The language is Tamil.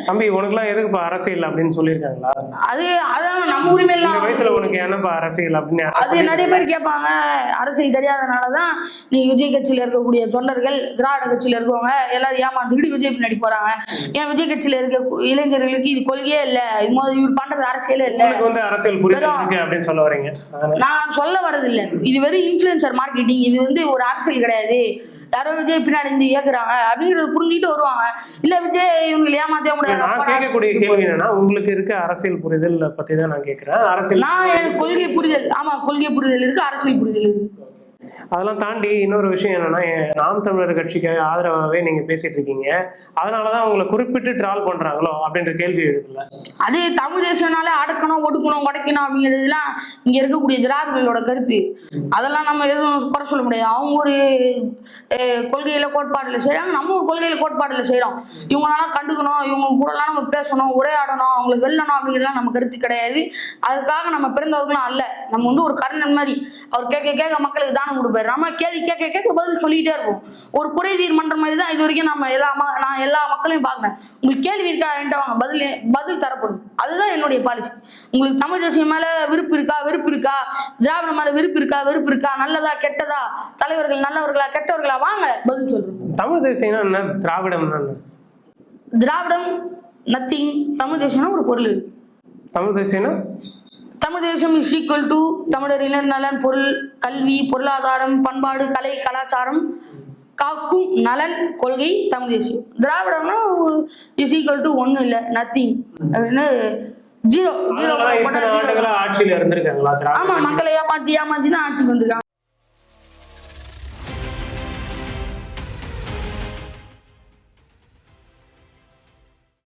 தம்பி உனக்குலாம் எதுக்குப்பா அரசியல் அப்படின்னு சொல்லியிருக்காங்களா? அதான் நம்ம உரிமை இந்த வயசுல உனக்கு என்னப்பா அரசியல் அப்படின்னு அது நிறைய பேர் கேட்பாங்க. அரசியல் தெரியாதனாலதான் நீ விஜய் கட்சியில இருக்கக்கூடிய தொண்டர்கள், திராவிட கட்சியில இருக்கவங்க எல்லாரும் ஏமாந்துக்கிட்டு விஜய் பின்னாடி போறாங்க. ஏன் விஜய் கட்சியில இருக்க இளைஞர்களுக்கு இது கொள்கையே இல்ல, இது மாதிரி இவர் பண்றது அரசியலே இல்ல, அரசியல் புரியுது அப்படின்னு சொல்ல வரீங்க? நான் சொல்ல வர்றது இல்ல, இது வெறும் இன்ஃபுளுசர் மார்க்கெட்டிங், இது வந்து ஒரு அரசியல் கிடையாது. யாரோ விஜய் பின்னாடி இருந்து ஏக்குறாங்க அப்படிங்கறத புரிஞ்சுட்டு வருவாங்க. இல்ல விஜய் இவங்க ஏமாத்தே முடியாது. நான் கேட்கக்கூடிய கேள்வி என்னன்னா, உங்களுக்கு இருக்க அரசியல் புரிதல் பத்தி தான் நான் கேட்கிறேன். அரசியல் நான் எனக்கு கொள்கை புரிதல், ஆமா கொள்கை புரிதல் இருக்கு, அரசியல் புரிதல் இருக்கு. அதெல்லாம் தாண்டி இன்னொரு விஷயம் என்னன்னா, நாம் தமிழர் கட்சிக்கு ஆதரவாகவே நீங்க பேசிட்டு இருக்கீங்க. அதனாலதான் உங்களை குறிப்பிட்டு ட்ரால் பண்றாங்களோ அப்படின்ற கேள்வி எழுதல. அது தமிழ் தேசம்னாலே அடக்கணும், ஒடுக்கணும், உடைக்கணும் அப்படிங்கிறதுலாம் இங்க இருக்கக்கூடிய திராவிடர்களோட கருத்து. அதெல்லாம் நம்ம எதுவும் குறை சொல்ல முடியாது. அவங்க ஒரு கொள்கையில கோட்பாடுல செய்யறாங்க, நம்ம ஒரு கொள்கையில கோட்பாடுல செய்யறோம். இவங்களெல்லாம் கண்டுக்கணும், இவங்க கூடலாம் நம்ம பேசணும், உரையாடணும், அவங்களுக்கு வெல்லணும் அப்படிங்கிறதுலாம் நம்ம கருத்து கிடையாது. அதுக்காக நம்ம பிறந்தவர்களும் அல்ல. நம்ம வந்து ஒரு கர்ணன் மாதிரி, அவர் கேட்க கேட்க மக்களுக்கு தானம் கொடுப்பாரு. நம்ம கேள்வி கேட்க கேட்க பதில் சொல்லிட்டே இருப்போம். ஒரு குறை தீர்மன்ற மாதிரி தான் இது வரைக்கும் நம்ம நான் எல்லா மக்களையும் பார்க்கிறேன். உங்களுக்கு கேள்வி இருக்கா என்கிட்ட வாங்க, பதில் தரப்படும். அதுதான் என்னுடைய பாலிசி. உங்களுக்கு தமிழ் தேசியம் மேல விருப்பு இருக்கா, வெறுப்பு இருக்கா, திராவிட மேல விருப்பு இருக்கா, வெறுப்பு இருக்கா, நல்லதா கெட்டதா, தலைவர்கள் நல்லவர்களா கெட்டவர்களா, வாங்க பதில் சொல்றோம். தமிழ் தேசியம் என்ன, திராவிடம் என்ன? திராவிடம் நத்திங். தமிழ் தேசியம்னா ஒரு பொருள் இருக்கு. தமிழ் தேசியம்னா தமிழ் தேசம் இஸ் ஈக்குவல் டு தமிழர் இளைஞர் நலன், பொருள், கல்வி, பொருளாதாரம், பண்பாடு, கலை, கலாச்சாரம் காக்கும் நலன் கொள்கை தமிழ் தேசியம். திராவிடம்னா இஸ் ஈக்குவல் டு ஒன்னும் இல்லை, நத்திங். ஜீரோ. ஆட்சியில இருந்திருக்காங்களா? ஆமா, மக்களை ஏமாத்தி தான் ஆட்சிக்கு வந்திருக்காங்க.